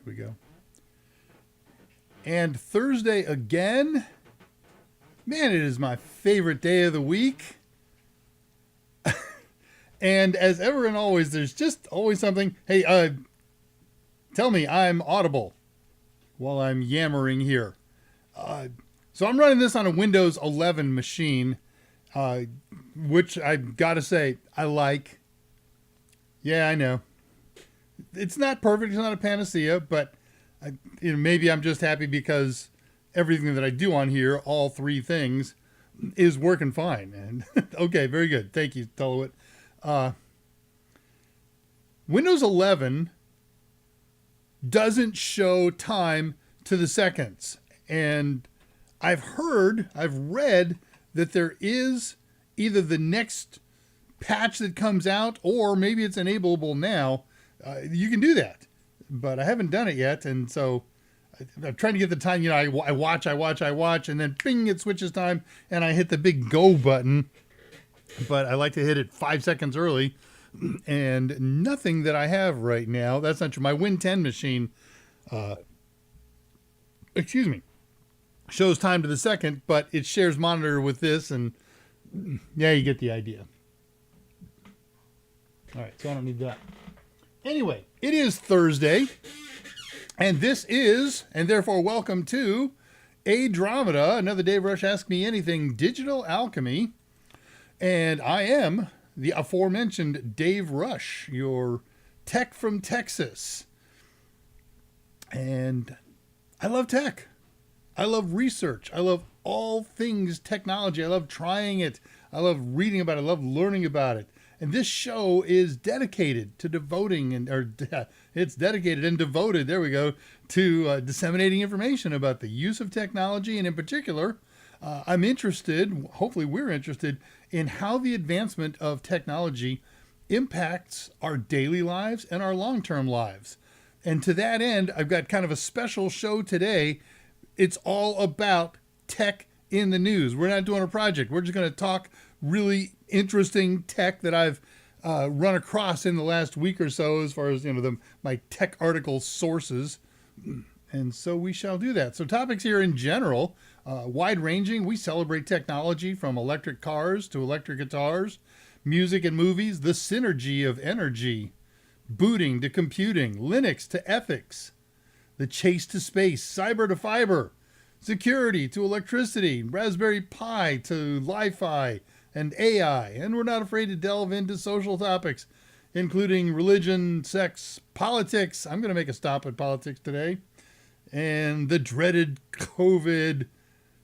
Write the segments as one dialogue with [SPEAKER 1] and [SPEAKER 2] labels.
[SPEAKER 1] we go. And Thursday again. Man, it is my favorite day of the week. And as ever and always, there's just always something. Hey, tell me I'm audible while I'm yammering here. So I'm running this on a Windows 11 machine, which I've got to say I like. Yeah, I know. It's not perfect. It's not a panacea, but maybe I'm just happy because everything that I do on here, all three things, is working fine. And okay, very good. Thank you, Tulowit. Windows 11 doesn't show time to the seconds. And I've read that there is either the next patch that comes out, or maybe it's enableable now. You can do that, but I haven't done it yet. And so I'm trying to get the time, I watch, and then bing, it switches time and I hit the big go button, but I like to hit it 5 seconds early, and nothing that I have right now. That's not true. My Win 10 machine, shows time to the second, but it shares monitor with this, and yeah, you get the idea. All right, so I don't need that. Anyway, it is Thursday, and this is, and therefore welcome to ADRAMADA, another Dave Rush Ask Me Anything Digital Alchemy, and I am the aforementioned Dave Rush, your tech from Texas, and I love tech. I love research. I love all things technology. I love trying it. I love reading about it. I love learning about it. And this show is dedicated to it's dedicated and devoted, there we go, to disseminating information about the use of technology. And in particular, I'm interested, hopefully we're interested, in how the advancement of technology impacts our daily lives and our long-term lives. And to that end, I've got kind of a special show today. It's all about tech in the news. We're not doing a project. We're just going to talk really interesting tech that I've run across in the last week or so, as far as my tech article sources. And so we shall do that. So topics here in general, wide-ranging. We celebrate technology from electric cars to electric guitars, music and movies, the synergy of energy, booting to computing, Linux to ethics, the chase to space, cyber to fiber, security to electricity, Raspberry Pi to Li-Fi and AI. And we're not afraid to delve into social topics, including religion, sex, politics. I'm going to make a stop at politics today. And the dreaded COVID.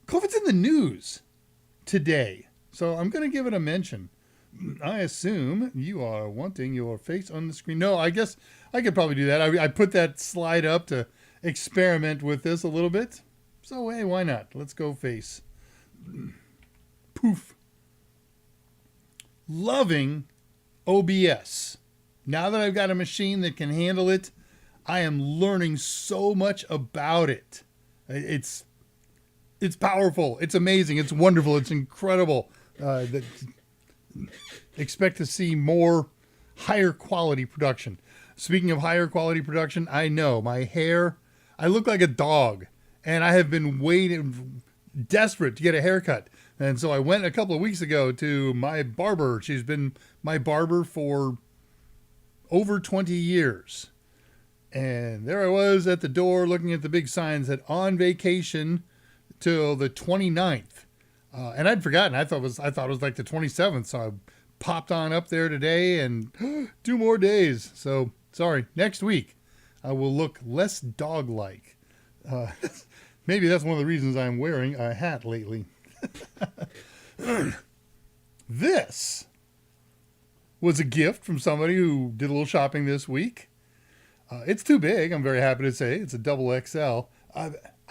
[SPEAKER 1] COVID's in the news today, so I'm going to give it a mention. I assume you are wanting your face on the screen. No, I guess I could probably do that. I put that slide up to experiment with this a little bit. So, hey, why not? Let's go face. Poof. Loving OBS. Now that I've got a machine that can handle it, I am learning so much about it. It's powerful. It's amazing. It's wonderful. It's incredible. Expect to see more higher quality production. Speaking of higher quality production, I know my hair, I look like a dog, and I have been waiting, desperate to get a haircut. And so I went a couple of weeks ago to my barber. She's been my barber for over 20 years. And there I was at the door looking at the big sign that said on vacation till the 29th. And I'd forgotten. I thought it was like the 27th. So I popped on up there today, and 2 more days. So sorry, next week I will look less dog-like. Maybe that's one of the reasons I'm wearing a hat lately. This was a gift from somebody who did a little shopping this week. It's too big, I'm very happy to say. It's a double XL.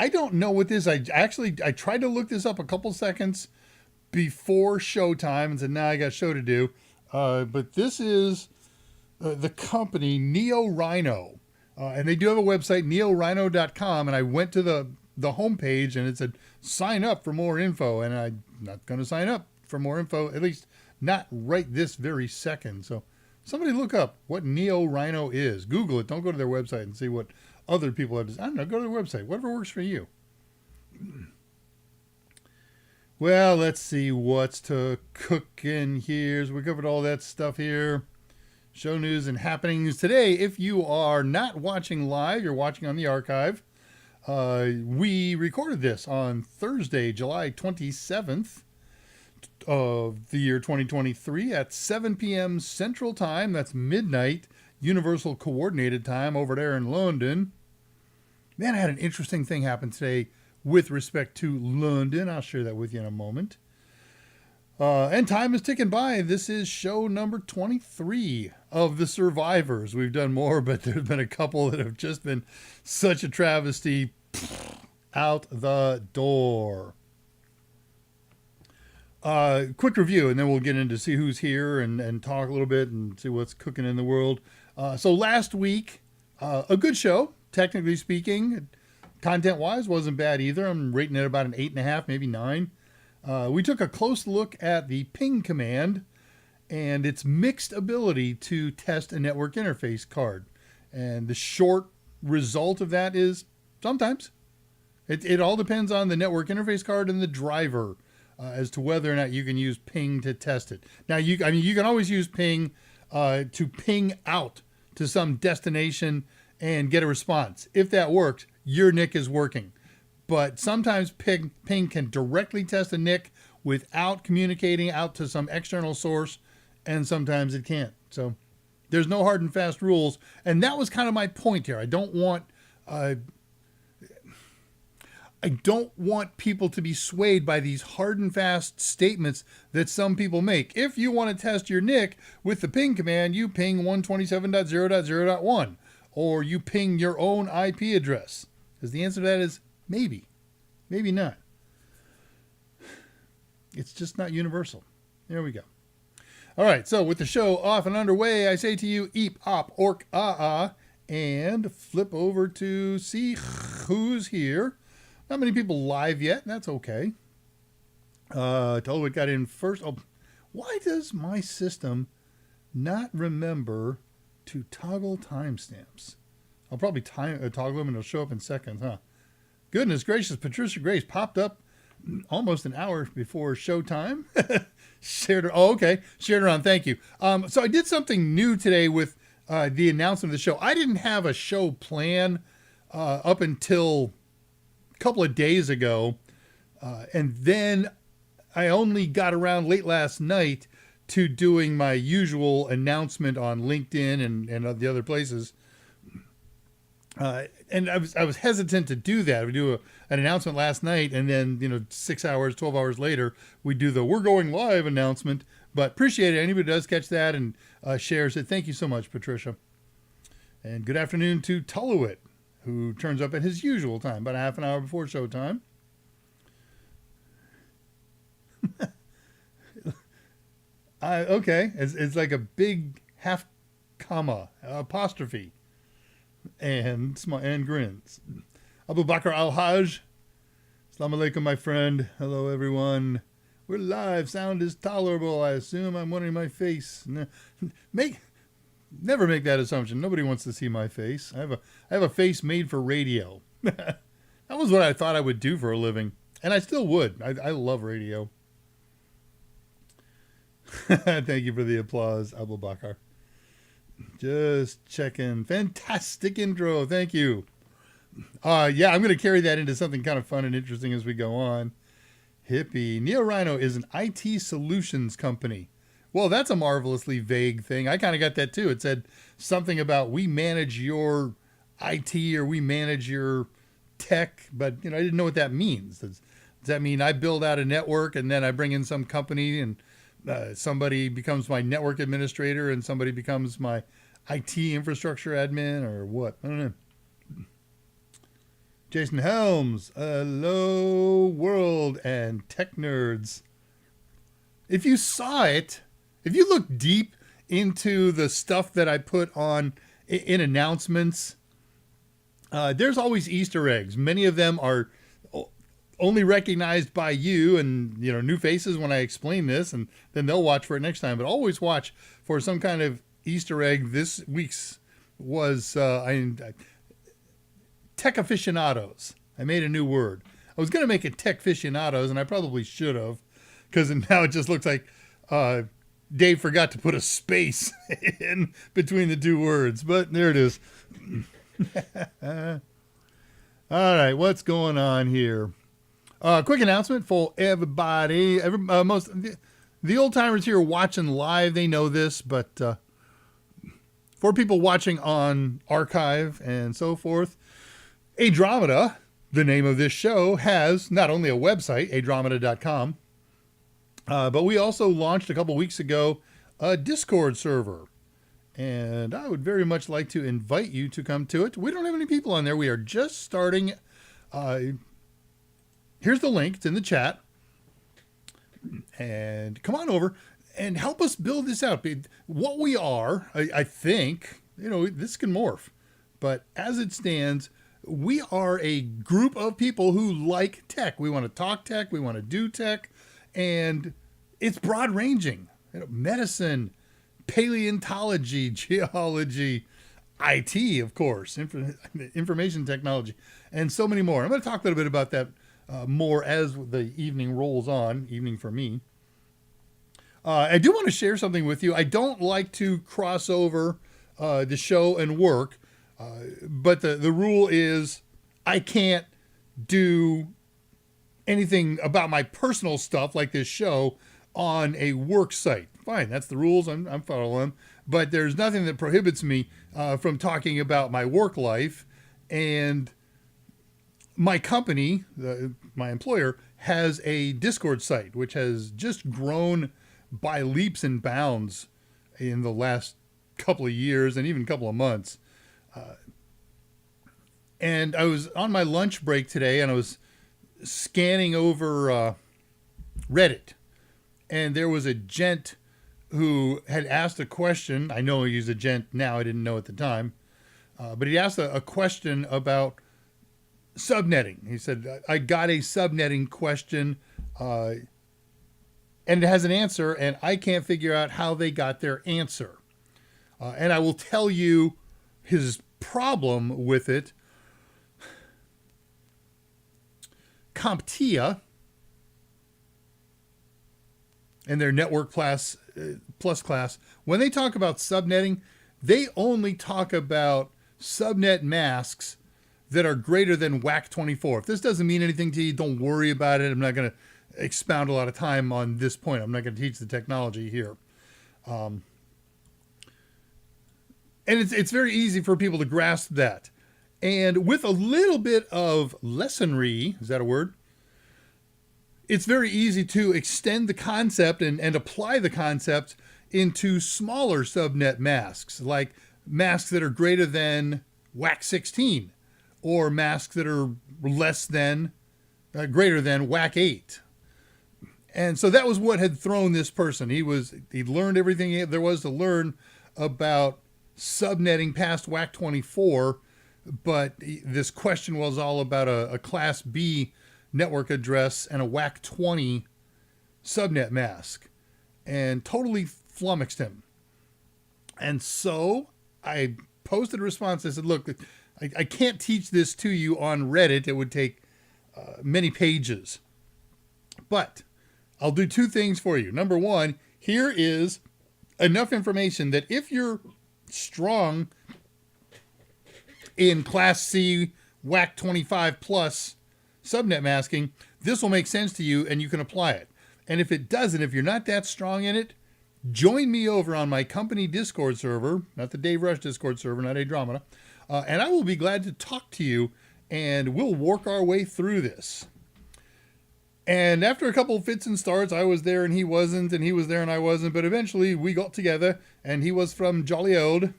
[SPEAKER 1] I don't know what this is. I tried to look this up a couple seconds before showtime and said, nah, I got a show to do. But this is the company Neo Rhino. And they do have a website, neorhino.com. And I went to the homepage and it said, sign up for more info. And I'm not going to sign up for more info, at least not right this very second. So somebody look up what Neo Rhino is. Google it. Don't go to their website and see what other people have to, I don't know, go to their website, whatever works for you. Well, let's see what's to cook in here. So we covered all that stuff here. Show news and happenings today. If you are not watching live, you're watching on the archive. We recorded this on Thursday, July 27th of the year 2023 at 7 p.m. Central Time. That's midnight Universal Coordinated Time over there in London. Man, I had an interesting thing happen today with respect to London. I'll share that with you in a moment. And time is ticking by. This is show number 23 of The Survivors. We've done more, but there's been a couple that have just been such a travesty. Out the door. Quick review, and then we'll get into see who's here and talk a little bit and see what's cooking in the world. So last week, a good show, technically speaking. Content-wise, wasn't bad either. I'm rating it about an 8.5, maybe 9. We took a close look at the ping command and its mixed ability to test a network interface card. And the short result of that is sometimes. It all depends on the network interface card and the driver as to whether or not you can use ping to test it. Now, you can always use ping to ping out to some destination and get a response. If that works, your NIC is working. But sometimes ping can directly test a NIC without communicating out to some external source, and sometimes it can't. So there's no hard and fast rules. And that was kind of my point here. I don't want people to be swayed by these hard and fast statements that some people make. If you want to test your NIC with the ping command, you ping 127.0.0.1, or you ping your own IP address. Because the answer to that is maybe. Maybe not. It's just not universal. There we go. All right, so with the show off and underway, I say to you, eep, op, ork, ah, and flip over to see who's here. Not many people live yet, and that's okay. Tolwood got in first. Oh, why does my system not remember to toggle timestamps? I'll probably toggle them and it'll show up in seconds, huh? Goodness gracious, Patricia Grace popped up almost an hour before showtime. Shared her. Oh, okay. Shared her on. Thank you. So I did something new today with the announcement of the show. I didn't have a show plan up until a couple of days ago. And then I only got around late last night to doing my usual announcement on LinkedIn and the other places. And I was hesitant to do that. We do an announcement last night, and then 6 hours, 12 hours later, we do the "we're going live" announcement. But appreciate it. Anybody who does catch that and shares it, thank you so much, Patricia. And good afternoon to Tullowit, who turns up at his usual time, about a half an hour before showtime. Okay, it's like a big half comma apostrophe. And grins. Abu Bakr Al-Hajj. Assalamu alaikum, my friend. Hello, everyone. We're live. Sound is tolerable. I assume I'm wondering my face. Never make that assumption. Nobody wants to see my face. I have a face made for radio. That was what I thought I would do for a living. And I still would. I love radio. Thank you for the applause, Abu Bakr. Just checking. Fantastic intro. Thank you. Yeah, I'm going to carry that into something kind of fun and interesting as we go on. Hippie. NeoRhino is an IT solutions company. Well, that's a marvelously vague thing. I kind of got that too. It said something about we manage your IT or we manage your tech, but I didn't know what that means. Does that mean I build out a network and then I bring in some company and somebody becomes my network administrator and somebody becomes my IT infrastructure admin, or what? I don't know. Jason Helms, hello world and tech nerds. If you saw it, if you look deep into the stuff that I put on in announcements, there's always Easter eggs. Many of them are only recognized by you and new faces when I explain this, and then they'll watch for it next time. But always watch for some kind of Easter egg. This week's was tech aficionados. I made a new word. I was going to make it tech aficionados, and I probably should have, because now it just looks like Dave forgot to put a space in between the two words. But there it is. All right, what's going on here? Quick announcement for everybody. The old timers here watching live, they know this, but for people watching on archive and so forth, ADRAMADA, the name of this show, has not only a website, adramada.com, but we also launched a couple weeks ago a Discord server. And I would very much like to invite you to come to it. We don't have any people on there. We are just starting. Here's the link. It's in the chat. And come on over and help us build this out. What we are, I think, this can morph. But as it stands, we are a group of people who like tech. We want to talk tech. We want to do tech. And it's broad ranging. Medicine, paleontology, geology, IT, of course, information technology, and so many more. I'm going to talk a little bit about that more as the evening rolls on, evening for me. I do want to share something with you. I don't like to cross over the show and work, but the rule is I can't do anything about my personal stuff like this show on a work site. Fine, that's the rules. I'm following them. But there's nothing that prohibits me from talking about my work life. And my company, my employer, has a Discord site, which has just grown by leaps and bounds in the last couple of years and even couple of months. And I was on my lunch break today, and I was scanning over Reddit. And there was a gent who had asked a question. I know he's a gent now. I didn't know at the time. But he asked a question about subnetting. He said, I got a subnetting question, and it has an answer, and I can't figure out how they got their answer. And I will tell you his problem with it. CompTIA and their Network Plus class, when they talk about subnetting, they only talk about subnet masks that are greater than WAC24. If this doesn't mean anything to you, don't worry about it. I'm not going to expound a lot of time on this point. I'm not going to teach the technology here. And it's very easy for people to grasp that. And with a little bit of lessonry, is that a word? It's very easy to extend the concept and apply the concept into smaller subnet masks, like masks that are greater than WAC16, or masks that are less than, greater than WAC8. And so that was what had thrown this person. He'd learned everything there was to learn about subnetting past WAC24, but this question was all about a Class B network address and a WAC20 subnet mask, and totally flummoxed him. And so I posted a response. I said, look, I can't teach this to you on Reddit. It would take many pages. But I'll do two things for you. Number one, here is enough information that if you're strong in Class C WAC25 plus subnet masking, this will make sense to you and you can apply it. And if it doesn't, if you're not that strong in it, join me over on my company Discord server, not the Dave Rush Discord server, not ADRAMADA, and I will be glad to talk to you, and we'll work our way through this. And after a couple of fits and starts, I was there and he wasn't, and he was there and I wasn't, but eventually we got together, and he was from jolly old,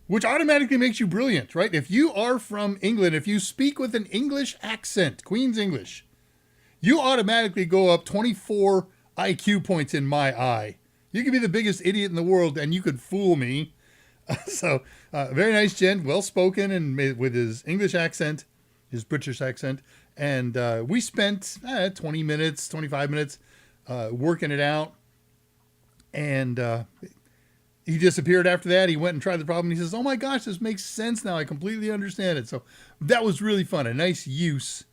[SPEAKER 1] which automatically makes you brilliant, right? If you are from England, if you speak with an English accent, Queen's English, you automatically go up 24 IQ points in my eye. You could be the biggest idiot in the world and you could fool me. So, very nice gent, well-spoken and with his English accent, his British accent. And we spent 20 minutes, 25 minutes working it out. And he disappeared after that. He went and tried the problem. And he says, "Oh my gosh, this makes sense now. I completely understand it." So that was really fun. A nice use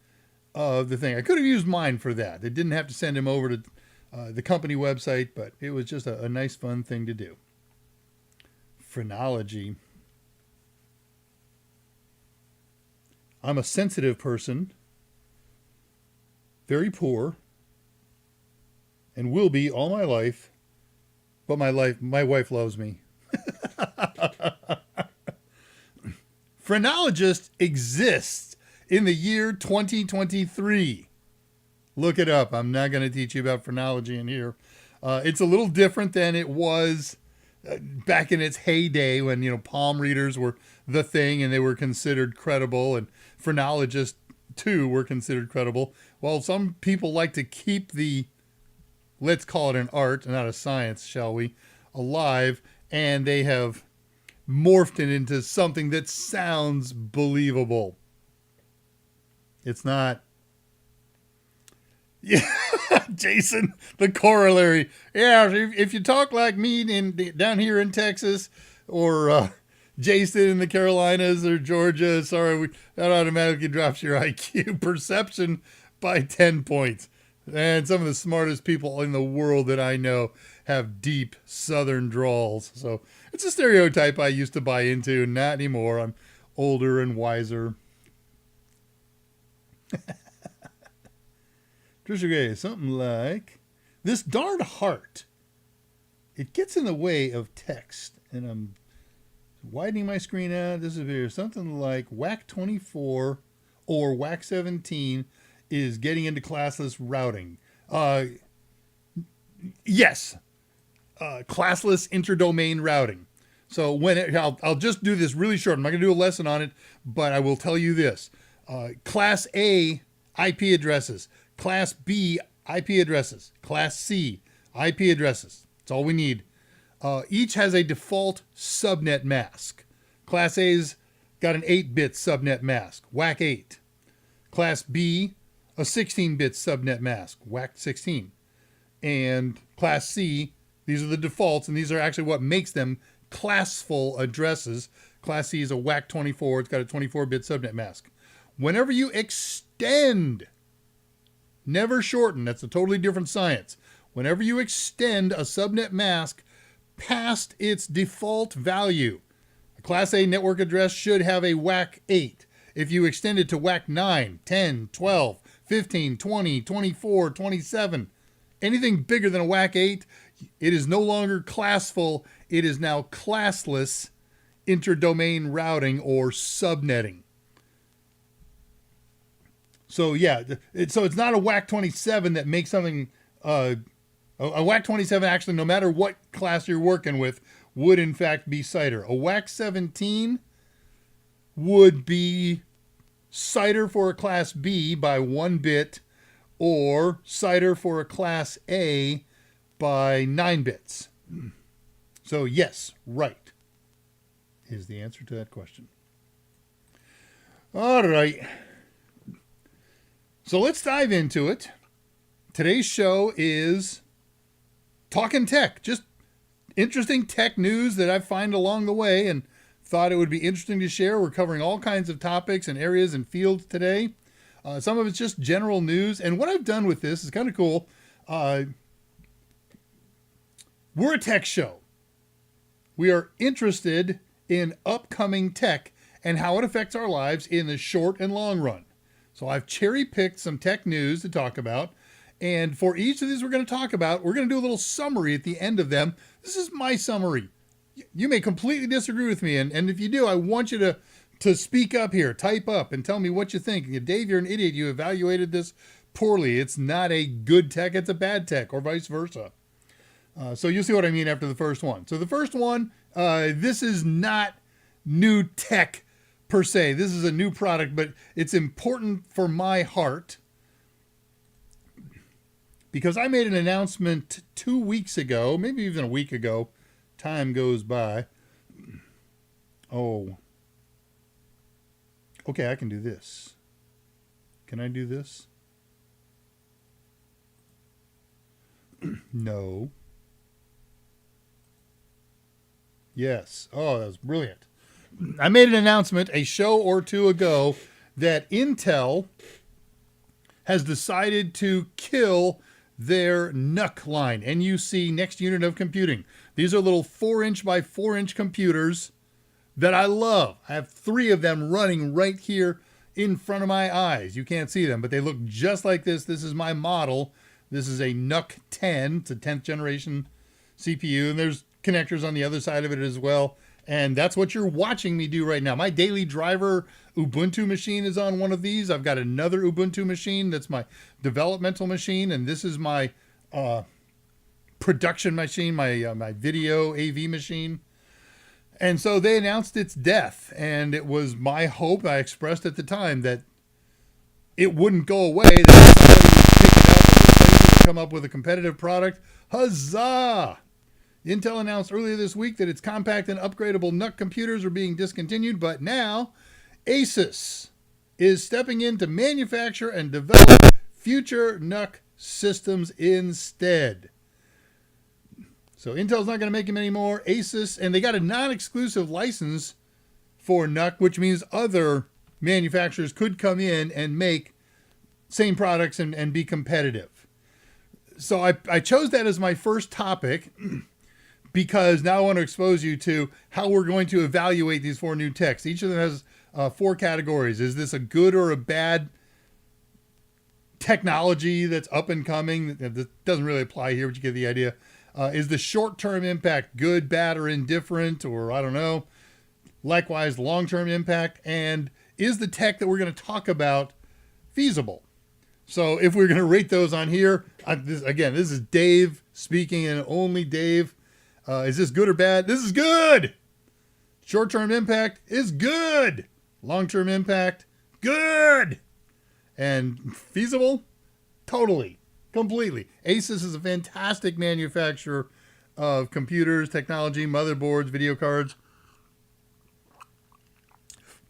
[SPEAKER 1] of the thing. I could have used mine for that. They didn't have to send him over to the company website, but it was just a nice, fun thing to do. Phrenology. I'm a sensitive person, very poor, and will be all my life, but my wife loves me. Phrenologist exists in the year 2023. Look it up. I'm not going to teach you about phrenology in here. It's a little different than it was back in its heyday when, palm readers were the thing and they were considered credible, and phrenologists too were considered credible. Well, some people like to keep let's call it an art, not a science, shall we, alive, and they have morphed it into something that sounds believable. It's not. Yeah, Jason, the corollary. Yeah, if you talk like me down here in Texas, or Jason in the Carolinas or Georgia, sorry, that automatically drops your IQ perception by 10 points. And some of the smartest people in the world that I know have deep Southern drawls. So it's a stereotype I used to buy into, not anymore. I'm older and wiser. Trisha Gray, something like, this darn heart, it gets in the way of text. And I'm widening my screen out. This is here. Something like WAC 24 or WAC 17 is getting into classless routing. Yes. Classless interdomain routing. So I'll just do this really short. I'm not going to do a lesson on it, but I will tell you this. Class A IP addresses, Class B IP addresses, Class C IP addresses. That's all we need. Each has a default subnet mask. Class A's got an 8-bit subnet mask, WAC 8. Class B, a 16-bit subnet mask, WAC 16. And Class C, these are the defaults, and these are actually what makes them classful addresses. Class C is a WAC 24. It's got a 24-bit subnet mask. Whenever you extend, never shorten, that's a totally different science. Whenever you extend a subnet mask past its default value, a Class A network address should have a WAC 8. If you extend it to WAC 9, 10, 12, 15, 20, 24, 27, anything bigger than a WAC 8, it is no longer classful. It is now classless interdomain routing or subnetting. So yeah, it's not a WAC 27 that makes something, a WAC 27 actually, no matter what class you're working with, would in fact be CIDR. A WAC 17 would be CIDR for a Class B by 1 bit, or CIDR for a Class A by 9 bits. So yes, right is the answer to that question. All right. So let's dive into it. Today's show is talking tech, just interesting tech news that I find along the way and thought it would be interesting to share. We're covering all kinds of topics and areas and fields today. Some of it's just general news. And what I've done with this is kind of cool. We're a tech show. We are interested in upcoming tech and how it affects our lives in the short and long run. So I've cherry-picked some tech news to talk about. And for each of these we're going to talk about, we're going to do a little summary at the end of them. This is my summary. You may completely disagree with me. And if you do, I want you to speak up here, type up, and tell me what you think. Dave, you're an idiot. You evaluated this poorly. It's not a good tech. It's a bad tech, or vice versa. So you'll see what I mean after the first one. So the first one, this is not new tech per se. This is a new product, but it's important for my heart because I made an announcement 2 weeks ago, maybe even a week ago. Time goes by. Oh. Okay, I can do this. Can I do this? No. Yes. Oh, that was brilliant. I made an announcement a show or two ago that Intel has decided to kill their NUC line, NUC, Next Unit of Computing. These are little 4-inch by 4-inch computers that I love. I have 3 of them running right here in front of my eyes. You can't see them, but they look just like this. This is my model. This is a NUC 10. It's a 10th generation CPU, and there's connectors on the other side of it as well. And that's what you're watching me do right now. My daily driver Ubuntu machine is on one of these. I've got another Ubuntu machine that's my developmental machine, and this is my production machine, my video AV machine. And so they announced its death, and it was my hope, I expressed at the time, that it wouldn't go away, that somebody would pick it up and replace it and come up with a competitive product. Huzzah! Intel announced earlier this week that its compact and upgradable NUC computers are being discontinued, but now Asus is stepping in to manufacture and develop future NUC systems instead. So Intel's not going to make them anymore. Asus, and they got a non-exclusive license for NUC, which means other manufacturers could come in and make same products and be competitive. So I chose that as my first topic because now I want to expose you to how we're going to evaluate these 4 new techs. Each of them has 4 categories. Is this a good or a bad technology that's up and coming? That doesn't really apply here, but you get the idea. Is the short-term impact good, bad, or indifferent, or I don't know? Likewise, long-term impact. And is the tech that we're going to talk about feasible? So if we're going to rate those on here, this is Dave speaking and only Dave. Is this good or bad? This is good. Short-term impact is good. Long-term impact, good. And feasible? Totally. Completely. Asus is a fantastic manufacturer of computers, technology, motherboards, video cards.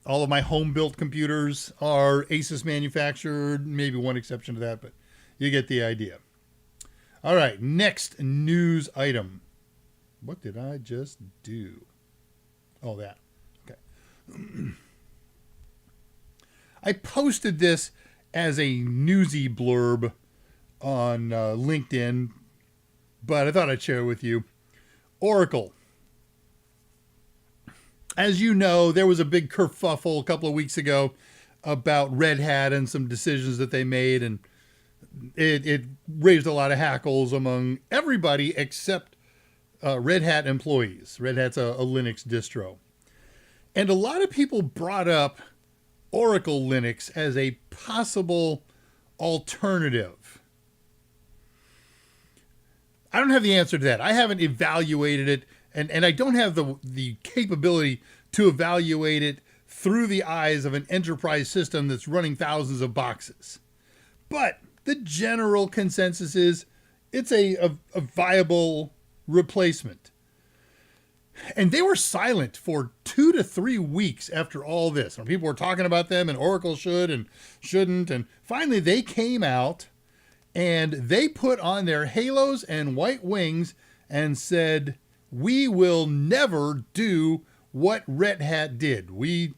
[SPEAKER 1] All of my home-built computers are Asus manufactured, maybe one exception to that, but you get the idea. All right, next news item. What did I just do? Oh, that. Okay. I posted this as a newsy blurb on LinkedIn, but I thought I'd share it with you. Oracle. As you know, there was a big kerfuffle a couple of weeks ago about Red Hat and some decisions that they made, and it raised a lot of hackles among everybody except Red Hat employees. Red Hat's a Linux distro. And a lot of people brought up Oracle Linux as a possible alternative. I don't have the answer to that. I haven't evaluated it, and I don't have the capability to evaluate it through the eyes of an enterprise system that's running thousands of boxes. But the general consensus is it's a viable replacement. And they were silent for 2 to 3 weeks after all this. When people were talking about them and Oracle should and shouldn't. And finally they came out and they put on their halos and white wings and said, we will never do what Red Hat did. We've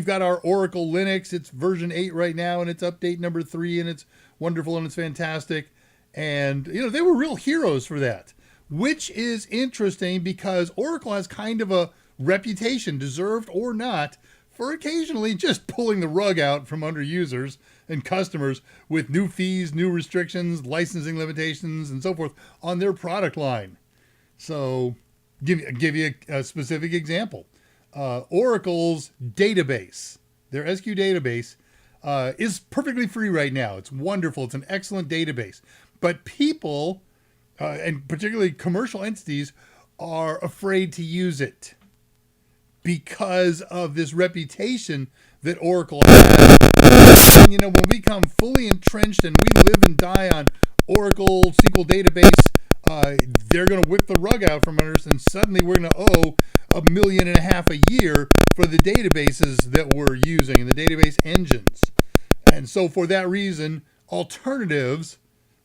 [SPEAKER 1] got our Oracle Linux. It's version 8 right now, and it's update number 3, and it's wonderful and it's fantastic. And, they were real heroes for that, which is interesting because Oracle has kind of a reputation, deserved or not, for occasionally just pulling the rug out from under users and customers with new fees, new restrictions, licensing limitations, and so forth on their product line. So give you a specific example. Oracle's database, their SQ database, is perfectly free right now. It's wonderful. It's an excellent database. But people, and particularly commercial entities, are afraid to use it because of this reputation that Oracle has. And, when we become fully entrenched and we live and die on Oracle SQL database, they're going to whip the rug out from under us, and suddenly we're going to owe $1.5 million a year for the databases that we're using and the database engines. And so for that reason, alternatives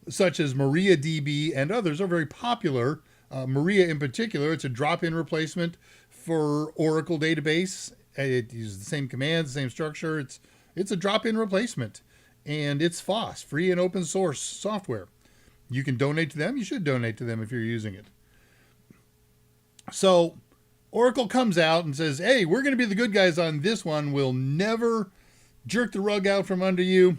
[SPEAKER 1] such as MariaDB and others are very popular. Maria in particular, it's a drop-in replacement for Oracle database. It uses the same commands, the same structure. It's a drop-in replacement, and it's FOSS, free and open source software. You can donate to them. You should donate to them if you're using it. So Oracle comes out and says, hey, we're going to be the good guys on this one. We'll never jerk the rug out from under you.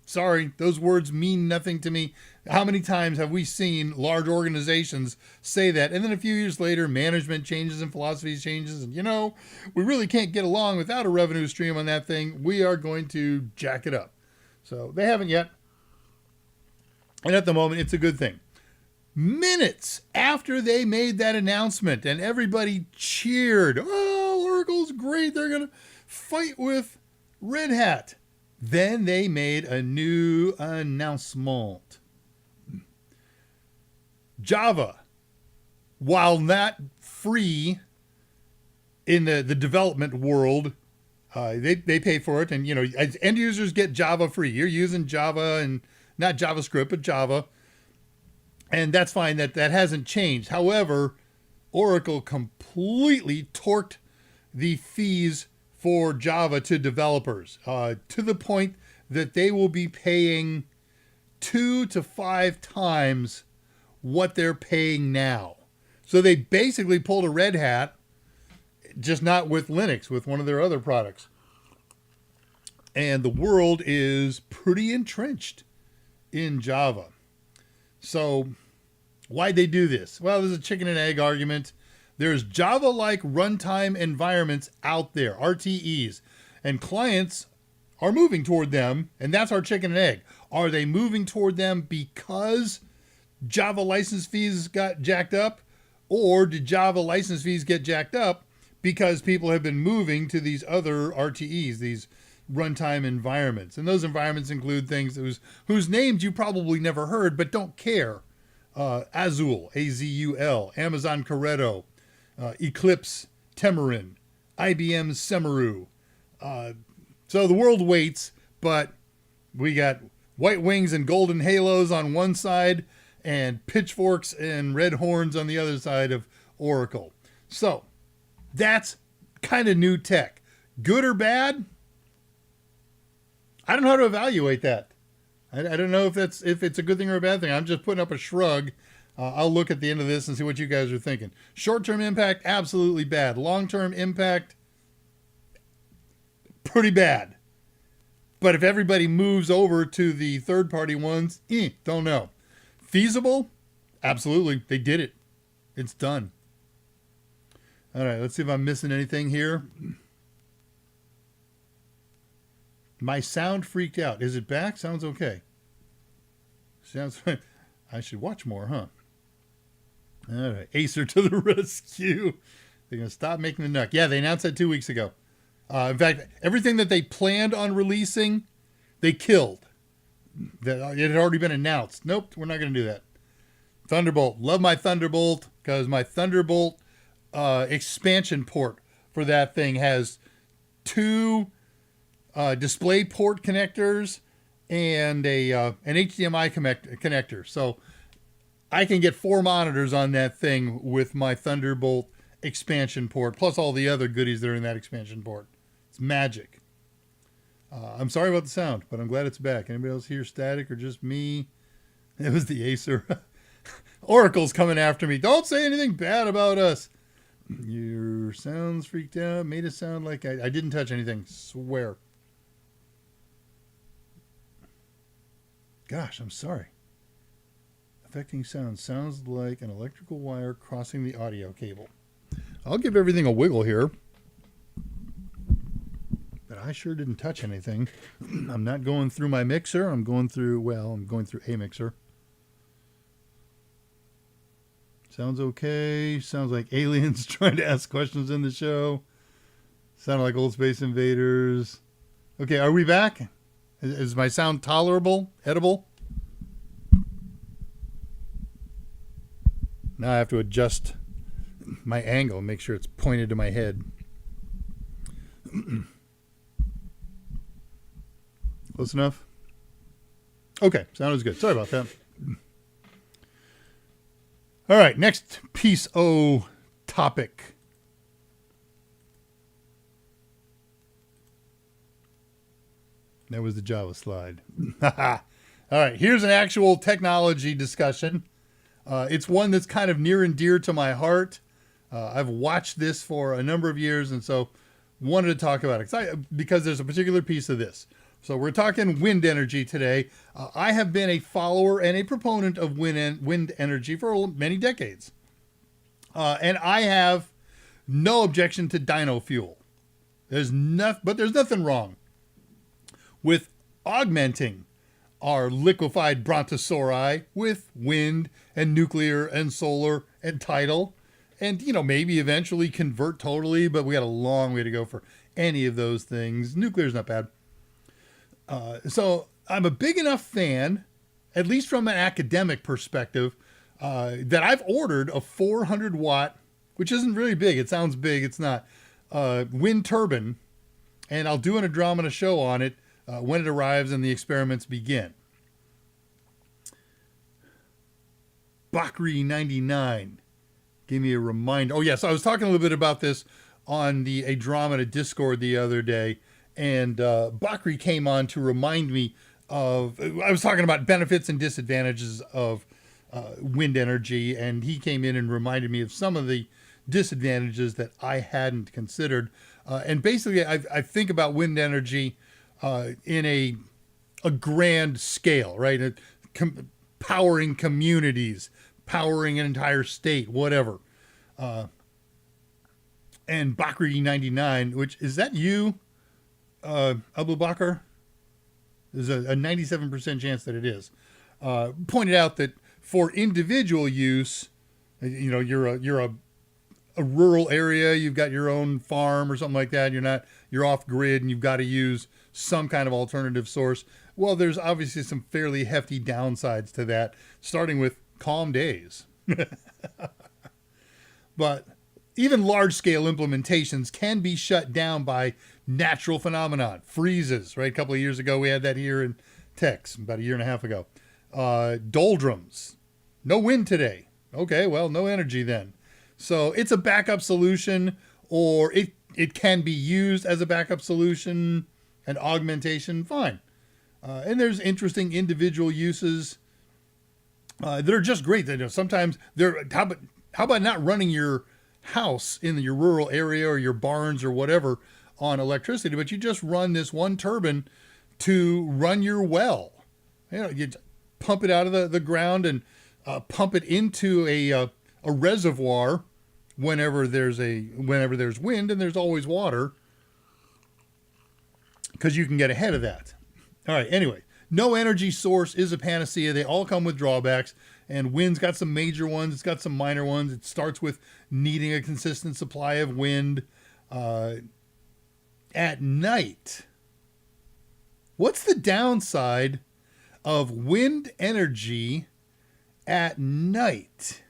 [SPEAKER 1] Sorry, those words mean nothing to me. How many times have we seen large organizations say that? And then a few years later, management changes and philosophies changes. And, we really can't get along without a revenue stream on that thing. We are going to jack it up. So they haven't yet. And at the moment, it's a good thing. Minutes after they made that announcement and everybody cheered, oh, Oracle's great. They're going to fight with Red Hat. Then they made a new announcement. Java, while not free in the development world, they pay for it. And, as end users get Java free. You're using Java and not JavaScript, but Java. And that's fine. That hasn't changed. However, Oracle completely torqued the fees for Java to developers to the point that they will be paying 2 to 5 times what they're paying now. So they basically pulled a Red Hat, just not with Linux, with one of their other products. And the world is pretty entrenched in Java. So why'd they do this? Well, there's a chicken and egg argument. There's Java-like runtime environments out there, RTEs, and clients are moving toward them, and that's our chicken and egg. Are they moving toward them because Java license fees got jacked up, or did Java license fees get jacked up because people have been moving to these other RTEs, these runtime environments? And those environments include things whose names you probably never heard but don't care. Azul, A-Z-U-L, Amazon Corretto, Eclipse, Temurin, IBM Semaru. So the world waits, but we got white wings and golden halos on one side and pitchforks and red horns on the other side of Oracle. So that's kind of new tech. Good or bad? I don't know how to evaluate that. I don't know if it's a good thing or a bad thing. I'm just putting up a shrug. I'll look at the end of this and see what you guys are thinking. Short-term impact, absolutely bad. Long-term impact, pretty bad. But if everybody moves over to the third-party ones, don't know. Feasible? Absolutely. They did it. It's done. All right, let's see if I'm missing anything here. My sound freaked out. Is it back? Sounds okay. Sounds like I should watch more, huh? All right. Acer to the rescue. They're going to stop making the NUC. Yeah, they announced that 2 weeks ago. In fact, everything that they planned on releasing, they killed. It had already been announced. Nope, we're not going to do that. Thunderbolt. Love my Thunderbolt because my Thunderbolt expansion port for that thing has 2 display port connectors and an HDMI connector. So I can get 4 monitors on that thing with my Thunderbolt expansion port, plus all the other goodies that are in that expansion port. It's magic. I'm sorry about the sound, but I'm glad it's back. Anybody else hear static or just me? It was the Acer. Oracle's coming after me. Don't say anything bad about us. Your sounds freaked out. Made it sound like I didn't touch anything. Swear. Gosh, I'm sorry. Affecting sound. Sounds like an electrical wire crossing the audio cable. I'll give everything a wiggle here. But I sure didn't touch anything. I'm not going through my mixer. I'm going through a mixer. Sounds okay. Sounds like aliens trying to ask questions in the show. Sounded like old Space Invaders. Okay, are we back? Is my sound tolerable? Edible? Now I have to adjust my angle and make sure it's pointed to my head. Close enough? Okay, sound is good. Sorry about that. All right, next piece topic. That was the Java slide. All right, here's an actual technology discussion. It's one that's kind of near and dear to my heart. I've watched this for a number of years, and so wanted to talk about it because there's a particular piece of this. So we're talking wind energy today. I have been a follower and a proponent of wind energy for many decades. And I have no objection to dyno fuel. There's nothing wrong with augmenting our liquefied brontosauri with wind and nuclear and solar and tidal, and maybe eventually convert totally, but we got a long way to go for any of those things. Nuclear's not bad. So I'm a big enough fan, at least from an academic perspective, that I've ordered a 400 watt, which isn't really big. It sounds big. It's not. Wind turbine, and I'll do an ADRAMADA show on it when it arrives and the experiments begin. Bakri 99 gave me a reminder. Oh, yes, I was talking a little bit about this on the ADRAMADA Discord the other day, and Bakri came on to remind me of, I was talking about benefits and disadvantages of wind energy, and he came in and reminded me of some of the disadvantages that I hadn't considered. And basically, I think about wind energy in a grand scale, right? Powering communities, powering an entire state, whatever. And Bakri 99, which is that you, Abu Bakr? There's a 97% chance that it is. Pointed out that for individual use, you're a rural area, you've got your own farm or something like that. You're off grid and you've got to use some kind of alternative source. Well, there's obviously some fairly hefty downsides to that, starting with calm days. But even large scale implementations can be shut down by natural phenomenon, freezes, right? A couple of years ago, we had that here in Tex, about a year and a half ago. Doldrums, no wind today. Okay, well, no energy then. So it's a backup solution, or it can be used as a backup solution and augmentation, fine. And there's interesting individual uses that are just great. Sometimes how about not running your house in your rural area or your barns or whatever on electricity, but you just run this one turbine to run your well. You pump it out of the ground and pump it into a reservoir whenever there's wind, and there's always water because you can get ahead of that. All right, anyway, no energy source is a panacea. They all come with drawbacks, and wind's got some major ones. It's got some minor ones. It starts with needing a consistent supply of wind at night. What's the downside of wind energy at night?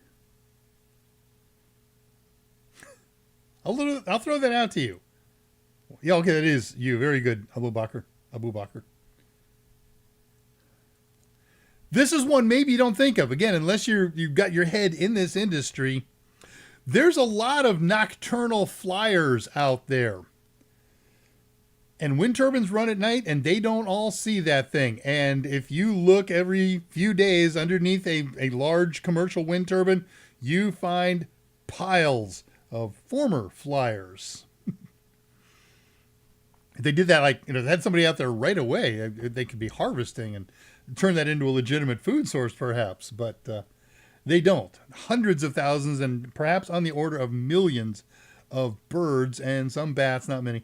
[SPEAKER 1] I'll throw that out to you. Yeah, okay, that is you. Very good, Abu Bakr. This is one maybe you don't think of. Again, unless you've got your head in this industry, there's a lot of nocturnal flyers out there. And wind turbines run at night, and they don't all see that thing. And if you look every few days underneath a large commercial wind turbine, you find piles of former flyers. If they did that, they had somebody out there right away, they could be harvesting and turn that into a legitimate food source, perhaps. But they don't. Hundreds of thousands and perhaps on the order of millions of birds and some bats, not many,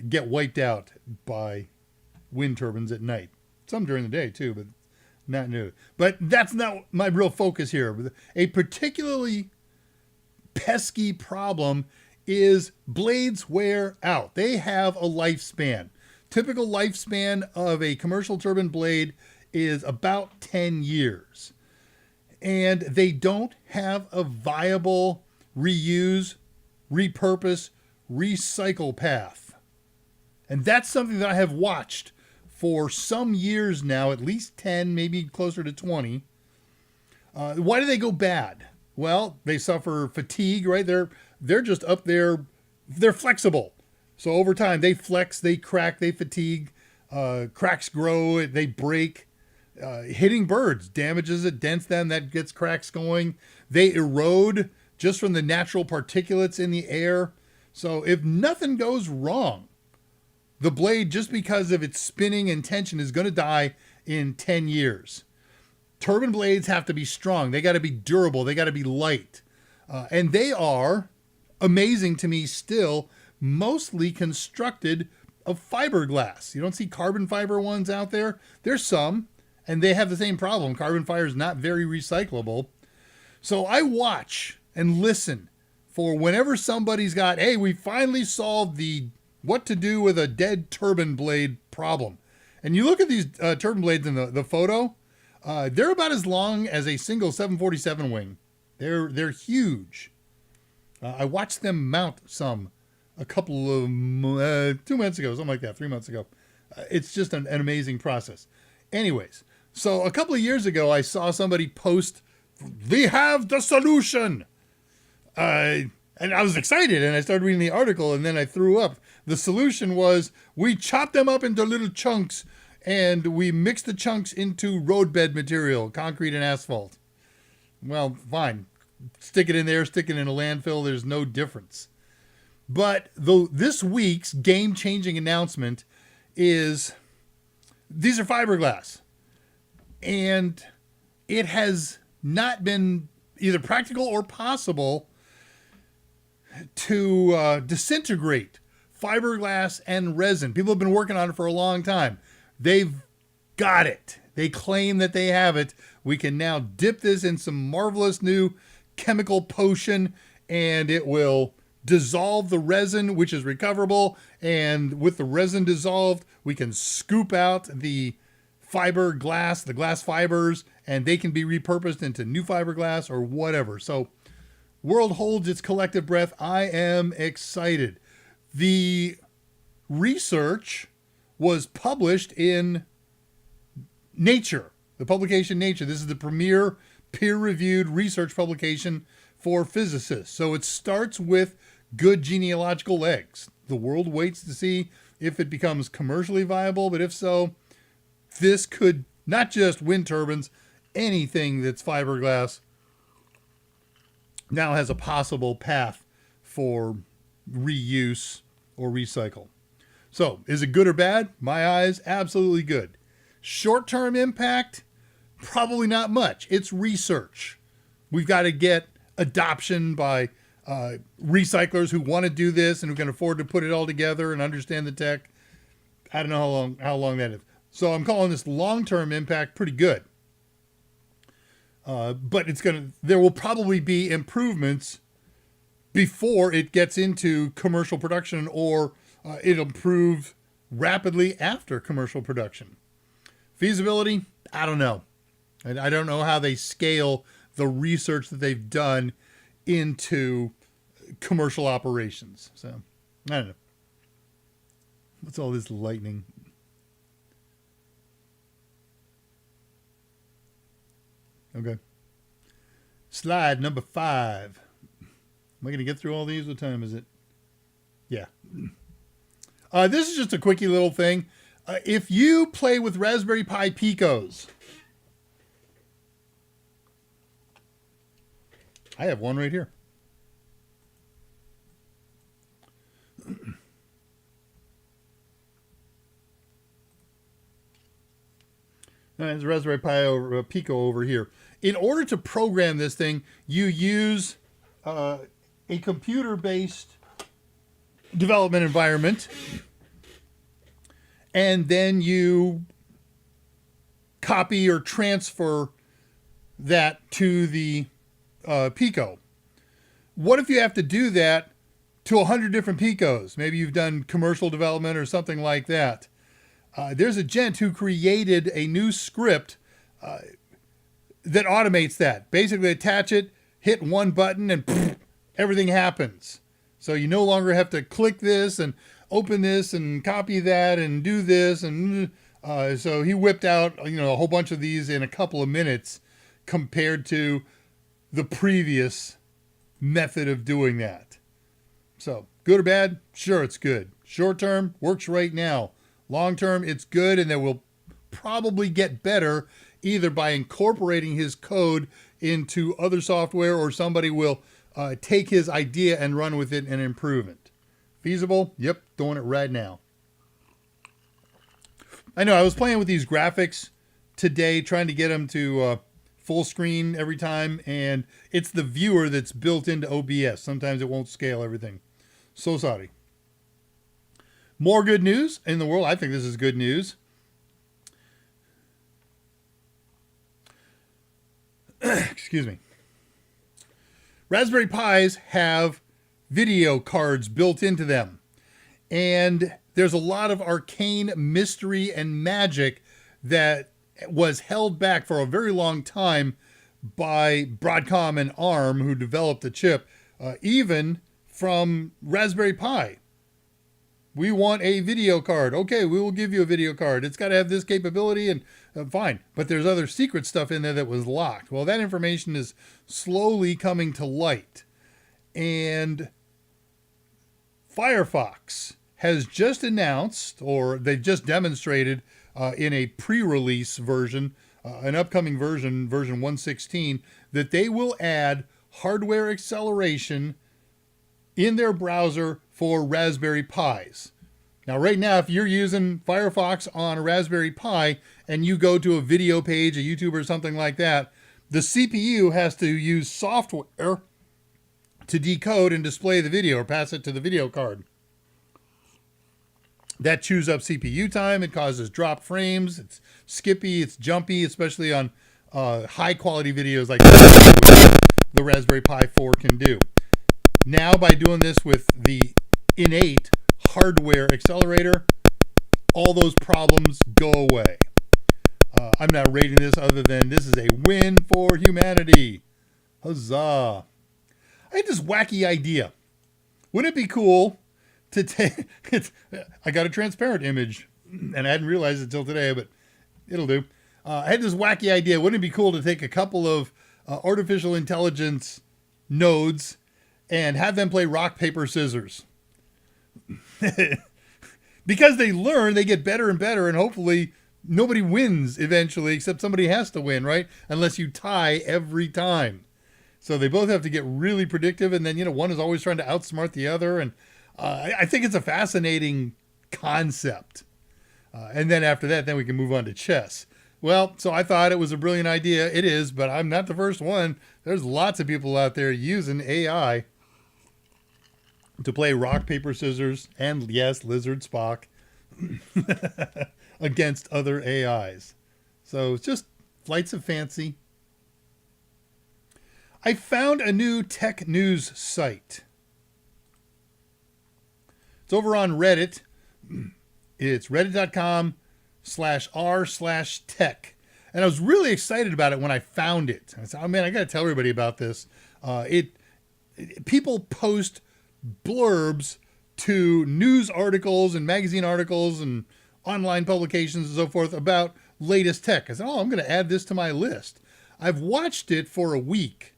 [SPEAKER 1] get wiped out by wind turbines at night. Some during the day too, but not new. But that's not my real focus here. A particularly pesky problem is blades wear out. They have a lifespan. Typical lifespan of a commercial turbine blade is about 10 years. And they don't have a viable reuse, repurpose, recycle path. And that's something that I have watched for some years now, at least 10, maybe closer to 20. Why do they go bad? Well, they suffer fatigue, right? They're just up there. They're flexible. So over time, they flex, they crack, they fatigue. Cracks grow, they break. Hitting birds damages it, dents them, that gets cracks going. They erode just from the natural particulates in the air. So if nothing goes wrong, the blade, just because of its spinning and tension, is going to die in 10 years. Turbine blades have to be strong. They got to be durable. They got to be light. And they are, amazing to me still, mostly constructed of fiberglass. You don't see carbon fiber ones out there. There's some, and they have the same problem. Carbon fiber is not very recyclable. So I watch and listen for whenever somebody's got, hey, we finally solved the what to do with a dead turbine blade problem. And you look at these turbine blades in the photo, they're about as long as a single 747 wing. They're huge. I watched them mount some a couple of 2 months ago, something like that, 3 months ago. It's just an amazing process. Anyways, so a couple of years ago, I saw somebody post, "We have the solution." And I was excited, and I started reading the article, and then I threw up. The solution was, we chop them up into little chunks, and we mix the chunks into roadbed material, concrete and asphalt. Well, fine. Stick it in there, stick it in a landfill. There's no difference. But this week's game-changing announcement is, these are fiberglass. And it has not been either practical or possible to disintegrate fiberglass and resin. People have been working on it for a long time. They've got it. They claim that they have it. We can now dip this in some marvelous new chemical potion, and it will dissolve the resin, which is recoverable. And with the resin dissolved, we can scoop out the fiberglass, the glass fibers, and they can be repurposed into new fiberglass or whatever. So world holds its collective breath. I am excited. The research was published in Nature, the publication Nature. This is the premier peer-reviewed research publication for physicists. So it starts with good genealogical legs. The world waits to see if it becomes commercially viable, but if so, this could, not just wind turbines, anything that's fiberglass now has a possible path for reuse or recycle. So, is it good or bad? My eyes, absolutely good. Short-term impact, probably not much. It's research. We've got to get adoption by recyclers who want to do this and who can afford to put it all together and understand the tech. I don't know how long that is. So I'm calling this long-term impact pretty good. But there will probably be improvements before it gets into commercial production, or it'll improve rapidly after commercial production. Feasibility, I don't know. I don't know how they scale the research that they've done into commercial operations. So, I don't know. What's all this lightning? Okay. Slide number 5. Am I going to get through all these? What time is it? Yeah. This is just a quickie little thing. If you play with Raspberry Pi Picos, I have one right here. There's a Raspberry Pi Pico over here. In order to program this thing, you use a computer-based development environment, and then you copy or transfer that to the Pico. What if you have to do that to 100 different Picos? Maybe you've done commercial development or something like that. There's a gent who created a new script that automates that. Basically attach it, hit one button, and pfft, everything happens. So you no longer have to click this and open this and copy that and do this. And so he whipped out a whole bunch of these in a couple of minutes compared to the previous method of doing that. So good or bad? Sure, it's good. Short term, works right now. Long term, it's good, and they will probably get better either by incorporating his code into other software, or somebody will take his idea and run with it and improve it. Feasible? Yep, doing it right now. I know I was playing with these graphics today, trying to get them to full screen every time, and it's the viewer that's built into OBS. Sometimes it won't scale everything. So sorry. More good news in the world. I think this is good news. Excuse me. Raspberry Pis have video cards built into them. And there's a lot of arcane mystery and magic that was held back for a very long time by Broadcom and ARM, who developed the chip, even from Raspberry Pi. We want a video card. Okay, we will give you a video card. It's got to have this capability, and fine. But there's other secret stuff in there that was locked. Well, that information is slowly coming to light. And Firefox has just announced, or they've just demonstrated in a pre-release version, an upcoming version, version 1.16, that they will add hardware acceleration in their browser for Raspberry Pis. Now, right now, if you're using Firefox on a Raspberry Pi and you go to a video page, a YouTube or something like that, the CPU has to use software to decode and display the video, or pass it to the video card. That chews up CPU time. It causes drop frames. It's skippy. It's jumpy, especially on high quality videos like the Raspberry Pi 4 can do. Now, by doing this with the innate hardware accelerator, all those problems go away. I'm not rating this other than this is a win for humanity. Huzzah. I had this wacky idea. Wouldn't it be cool to take... I got a transparent image, and I hadn't realized it until today, but it'll do. I had this wacky idea. Wouldn't it be cool to take a couple of artificial intelligence nodes and have them play rock, paper, scissors? Because they learn, they get better and better, and hopefully nobody wins eventually, except somebody has to win, right? Unless you tie every time. So they both have to get really predictive, and then, one is always trying to outsmart the other, and I think it's a fascinating concept. And then after that, then we can move on to chess. Well, so I thought it was a brilliant idea. It is, but I'm not the first one. There's lots of people out there using AI to play rock, paper, scissors, and yes, lizard Spock against other AIs. So it's just flights of fancy. I found a new tech news site. It's over on Reddit. It's reddit.com/r/tech. And I was really excited about it when I found it. I said, oh man, I got to tell everybody about this. People post blurbs to news articles and magazine articles and online publications and so forth about latest tech. I said, I'm going to add this to my list. I've watched it for a week,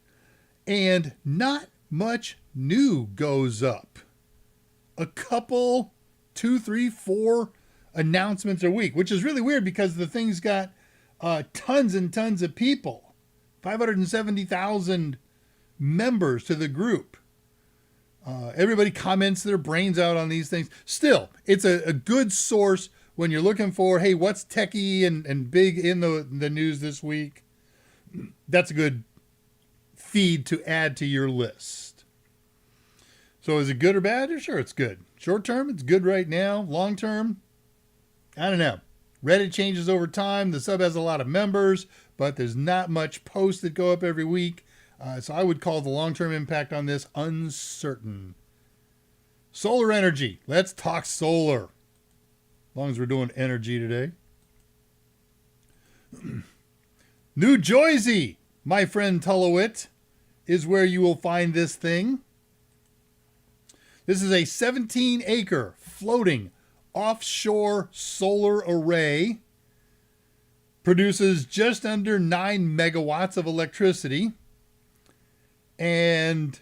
[SPEAKER 1] and not much new goes up. A couple, 2, 3, 4 announcements a week, which is really weird because the thing's got tons and tons of people, 570,000 members to the group. Everybody comments their brains out on these things. Still, it's a good source when you're looking for, hey, what's techie and big in the news this week? That's a good feed to add to your list. So is it good or bad? Sure, it's good. Short term, it's good right now. Long term, I don't know. Reddit changes over time. The sub has a lot of members, but there's not much posts that go up every week. So I would call the long-term impact on this uncertain. Solar energy. Let's talk solar. As long as we're doing energy today. New Jersey, my friend Tullowit, is where you will find this thing. This is a 17-acre floating offshore solar array. Produces just under 9 megawatts of electricity. And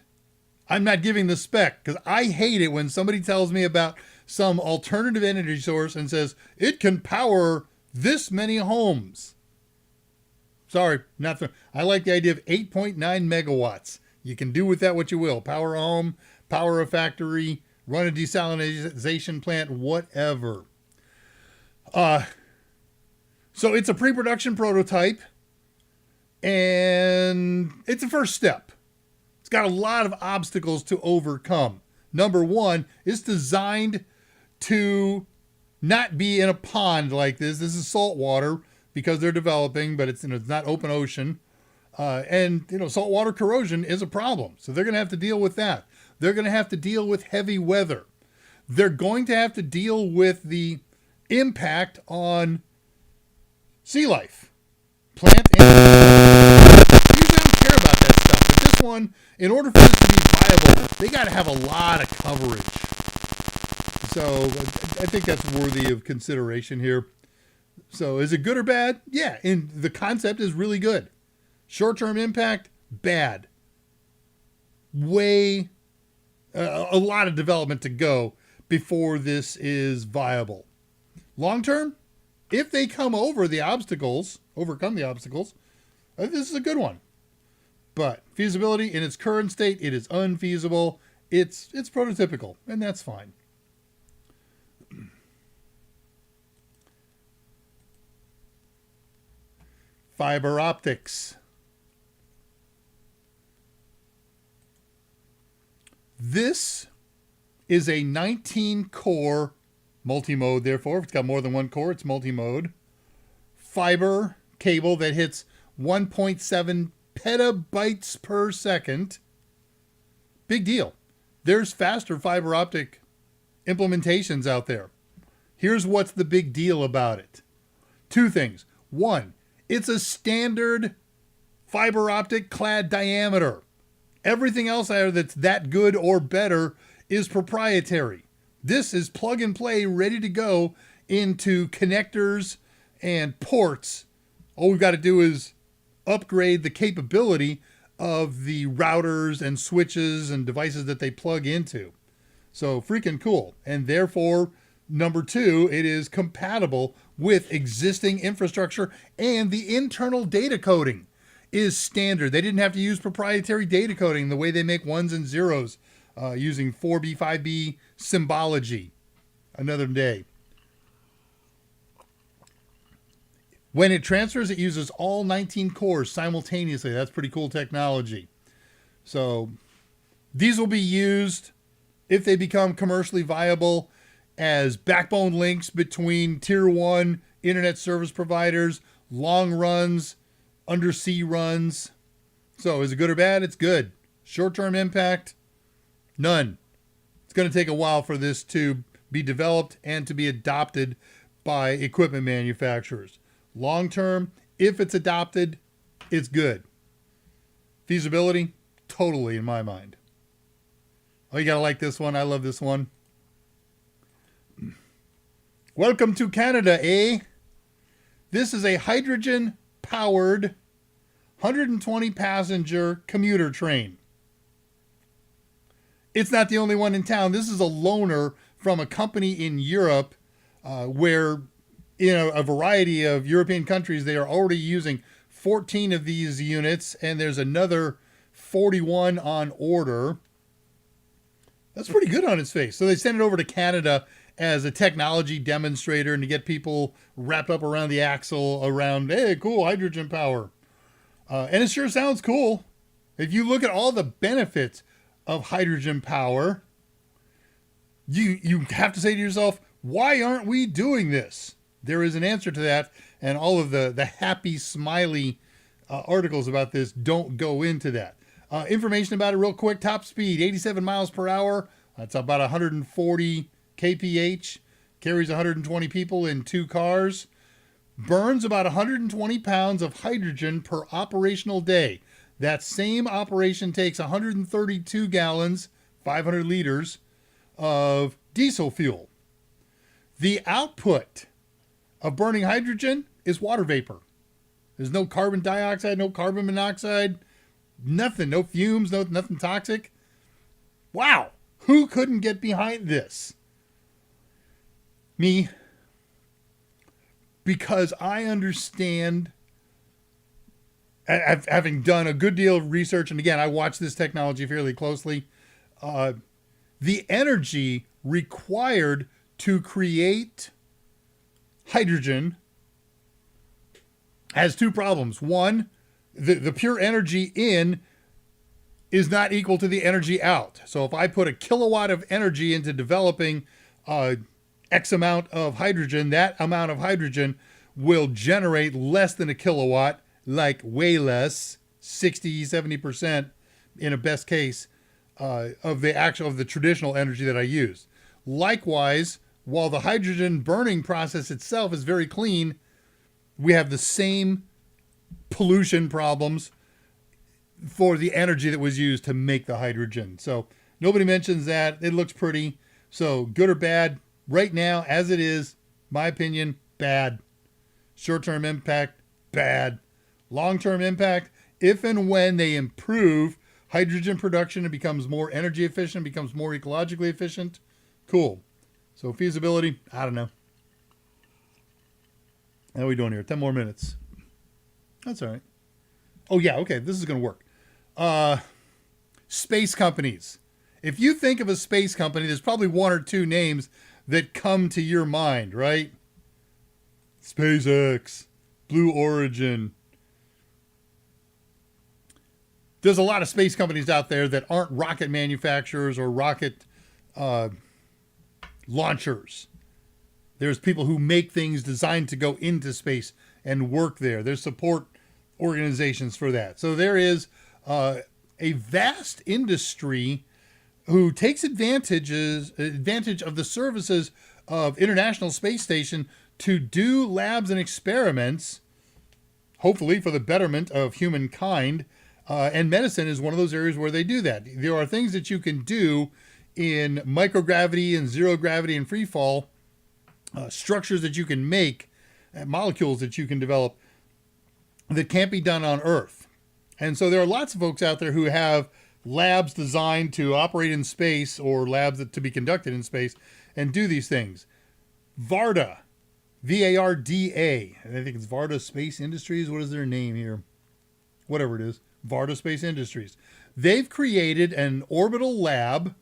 [SPEAKER 1] I'm not giving the spec because I hate it when somebody tells me about some alternative energy source and says it can power this many homes. Sorry, not for, I like the idea of 8.9 megawatts. You can do with that what you will. Power a home, power a factory, run a desalination plant, whatever. So it's a pre-production prototype, and it's a first step. It's got a lot of obstacles to overcome. Number one, it's designed to not be in a pond like this. This is salt water because they're developing, but it's, it's not open ocean. And saltwater corrosion is a problem. So they're going to have to deal with that. They're going to have to deal with heavy weather. They're going to have to deal with the impact on sea life, plant and usually don't care about that stuff. But this one, in order for this to be viable, they got to have a lot of coverage. So I think that's worthy of consideration here. So is it good or bad? Yeah, and the concept is really good. Short-term impact, bad. A lot of development to go before this is viable. Long-term, if they overcome the obstacles, this is a good one. But feasibility in its current state, it is unfeasible. It's prototypical, and that's fine. Fiber optics. This is a 19-core multi-mode, therefore. If it's got more than one core, it's multi-mode. Fiber cable that hits 1.7 petabytes per second. Big deal. There's faster fiber optic implementations out there. Here's what's the big deal about it. Two things. One, it's a standard fiber optic clad diameter. Everything else out there that's that good or better is proprietary. This is plug and play, ready to go into connectors and ports. All we've got to do is upgrade the capability of the routers and switches and devices that they plug into. So freaking cool. And therefore, number two, it is compatible with existing infrastructure, and the internal data coding is standard. They didn't have to use proprietary data coding the way they make ones and zeros using 4B, 5B symbology. Another day. When it transfers, it uses all 19 cores simultaneously. That's pretty cool technology. So these will be used, if they become commercially viable, as backbone links between tier 1 internet service providers, long runs, undersea runs. So is it good or bad? It's good. Short-term impact? None. It's going to take a while for this to be developed and to be adopted by equipment manufacturers. Long-term, if it's adopted, it's good. Feasibility? Totally, in my mind. Oh, you got to like this one. I love this one. Welcome to Canada, eh? This is a hydrogen-powered 120-passenger commuter train. It's not the only one in town. This is a loaner from a company in Europe where, in a variety of European countries, they are already using 14 of these units, and there's another 41 on order. That's pretty good on its face. So they sent it over to Canada as a technology demonstrator and to get people wrapped up around the axle around, hey, cool, hydrogen power. And it sure sounds cool. If you look at all the benefits of hydrogen power, you have to say to yourself, why aren't we doing this? There is an answer to that, and all of the happy, smiley articles about this don't go into that. Information about it real quick. Top speed, 87 miles per hour. That's about 140 kph. Carries 120 people in 2 cars. Burns about 120 pounds of hydrogen per operational day. That same operation takes 132 gallons, 500 liters, of diesel fuel. The output of burning hydrogen is water vapor. There's no carbon dioxide, no carbon monoxide, nothing, no fumes, nothing toxic. Wow, who couldn't get behind this? Me, because I understand, having done a good deal of research, and again, I watch this technology fairly closely, the energy required to create hydrogen has two problems. One, the pure energy in is not equal to the energy out. So if I put a kilowatt of energy into developing X amount of hydrogen, that amount of hydrogen will generate less than a kilowatt, like way less, 60, 70% in a best case of the traditional energy that I use. Likewise, while the hydrogen burning process itself is very clean, we have the same pollution problems for the energy that was used to make the hydrogen. So nobody mentions that. It looks pretty. So good or bad, right now, as it is, my opinion, bad. Short-term impact, bad. Long-term impact, if and when they improve hydrogen production, it becomes more energy efficient, becomes more ecologically efficient, cool. So feasibility, I don't know. How are we doing here? 10 more minutes. That's all right. Oh, yeah, okay, this is going to work. Space companies. If you think of a space company, there's probably one or two names that come to your mind, right? SpaceX, Blue Origin. There's a lot of space companies out there that aren't rocket manufacturers or rocket launchers. There's people who make things designed to go into space and work there. There's support organizations for that. So there is a vast industry who takes advantage of the services of International Space Station to do labs and experiments, hopefully for the betterment of humankind. And medicine is one of those areas where they do that. There are things that you can do in microgravity and zero gravity and free fall, structures that you can make, molecules that you can develop that can't be done on Earth. And so there are lots of folks out there who have labs designed to operate in space or labs to be conducted in space and do these things. VARDA, VARDA, and I think it's VARDA Space Industries. What is their name here? Whatever it is, VARDA Space Industries. They've created an orbital lab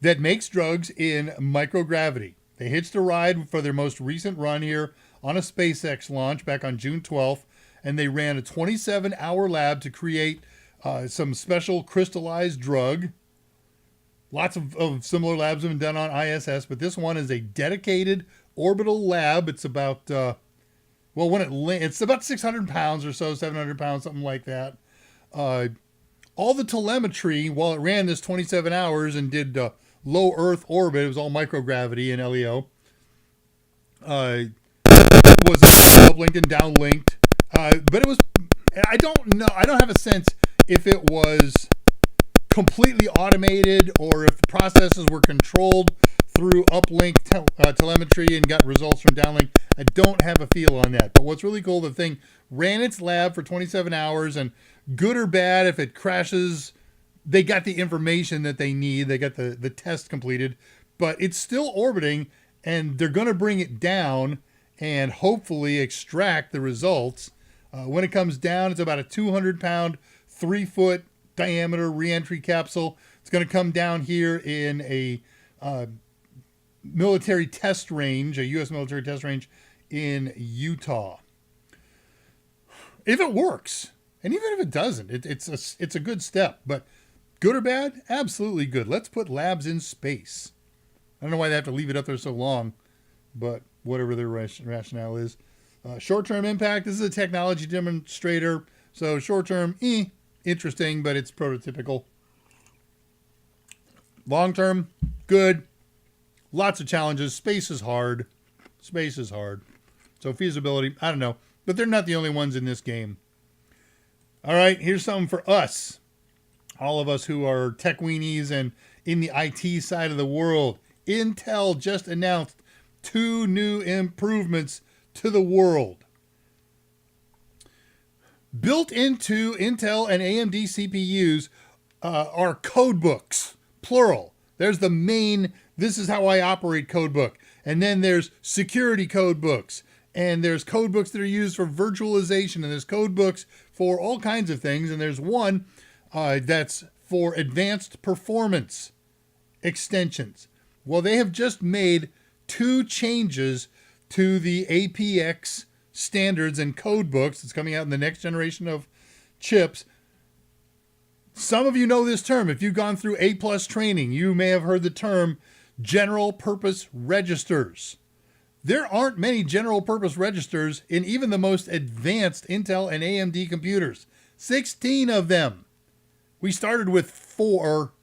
[SPEAKER 1] that makes drugs in microgravity. They hitched a ride for their most recent run here on a SpaceX launch back on June 12th, and they ran a 27-hour lab to create some special crystallized drug. Lots of similar labs have been done on ISS, but this one is a dedicated orbital lab. It's about, it's about 600 pounds or so, 700 pounds, something like that. All the telemetry, while it ran this 27 hours and did low Earth orbit, it was all microgravity and LEO, was uplinked and downlinked. But it was, I don't know, I don't have a sense if it was completely automated or if the processes were controlled through uplink telemetry and got results from downlink. I don't have a feel on that. But what's really cool, the thing ran its lab for 27 hours, and good or bad, if it crashes, they got the information that they need. They got the test completed, but it's still orbiting, and they're going to bring it down and hopefully extract the results. When it comes down, it's about a 200-pound, 3-foot diameter reentry capsule. It's going to come down here in a military test range, a U.S. military test range in Utah. If it works, and even if it doesn't, it's a good step. But good or bad? Absolutely good. Let's put labs in space. I don't know why they have to leave it up there so long, but whatever their rationale is. Short-term impact, this is a technology demonstrator. So short-term, interesting, but it's prototypical. Long-term, good. Lots of challenges. Space is hard. Space is hard. So feasibility, I don't know. But they're not the only ones in this game. All right, here's something for us. All of us who are tech weenies and in the IT side of the world. Intel just announced 2 new improvements to the world. Built into Intel and AMD CPUs are code books, plural. There's the main, this is how I operate code book. And then there's security code books. And there's code books that are used for virtualization. And there's code books for all kinds of things. And there's one that's for advanced performance extensions. Well, they have just made 2 changes to the APX standards and code books. It's coming out in the next generation of chips. Some of you know this term. If you've gone through A+ training, you may have heard the term general purpose registers. There aren't many general purpose registers in even the most advanced Intel and AMD computers. 16 of them. We started with 4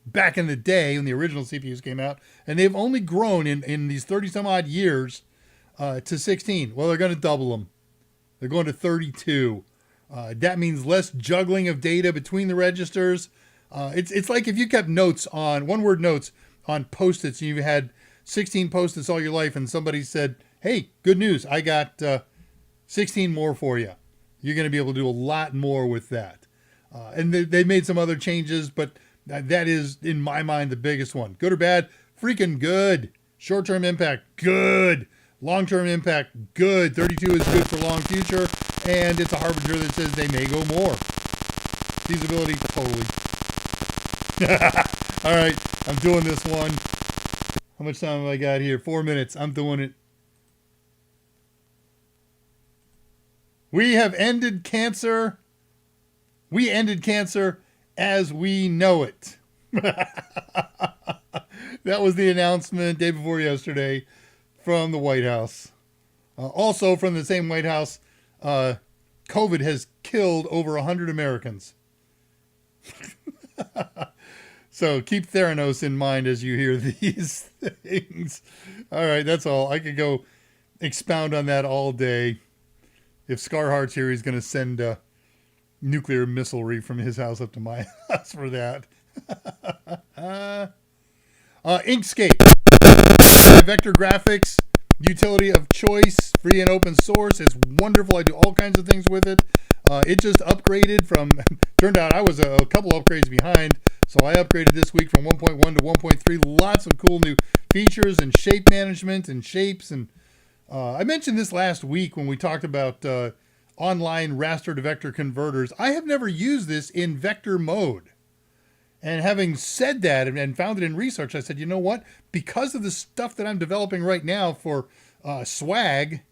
[SPEAKER 1] back in the day when the original CPUs came out, and they've only grown in these 30 some odd years to 16. Well, they're going to double them. They're going to 32. That means less juggling of data between the registers. It's like if you kept notes on, one-word notes on Post-its, and you had 16 Post-its all your life, and somebody said, hey, good news, I got 16 more for you. You're going to be able to do a lot more with that. And they made some other changes, but that is, in my mind, the biggest one. Good or bad? Freaking good. Short-term impact? Good. Long-term impact? Good. 32 is good for long future, and it's a harbinger that says they may go more. Feasibility? Totally. All right, I'm doing this one. How much time have I got here? 4 minutes. I'm doing it. We have ended cancer. We ended cancer as we know it. That was the announcement day before yesterday from the White House. Also from the same White House, COVID has killed over 100 Americans. So keep Theranos in mind as you hear these things. All right, that's all. I could go expound on that all day. If Scarhart's here, he's going to send nuclear missilery from his house up to my house for that. Inkscape, vector graphics, utility of choice, free and open source. It's wonderful. I do all kinds of things with it. It just upgraded from, turned out I was a couple upgrades behind, so I upgraded this week from 1.1 to 1.3. Lots of cool new features and shape management and shapes. And I mentioned this last week when we talked about online raster to vector converters. I have never used this in vector mode. And having said that and found it in research, I said, you know what? Because of the stuff that I'm developing right now for swag,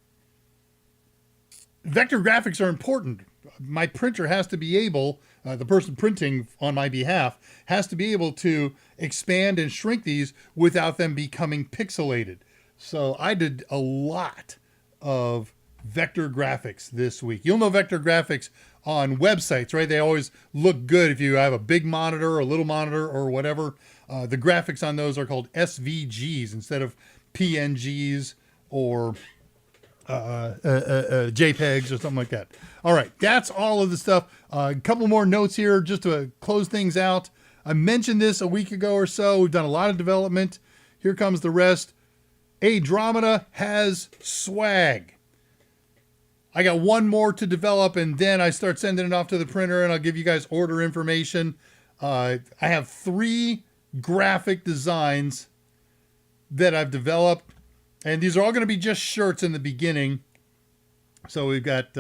[SPEAKER 1] vector graphics are important. My printer has to be able, the person printing on my behalf, has to be able to expand and shrink these without them becoming pixelated. So I did a lot of vector graphics this week. You'll know vector graphics on websites, right? They always look good if you have a big monitor or a little monitor or whatever. The graphics on those are called SVGs instead of PNGs or JPEGs or something like that. All right, that's all of the stuff. A couple more notes here just to close things out. I mentioned this a week ago or so. We've done a lot of development. Here comes the rest. ADRAMADA has swag. I got one more to develop, and then I start sending it off to the printer, and I'll give you guys order information. I have 3 graphic designs that I've developed, and these are all going to be just shirts in the beginning. So we've got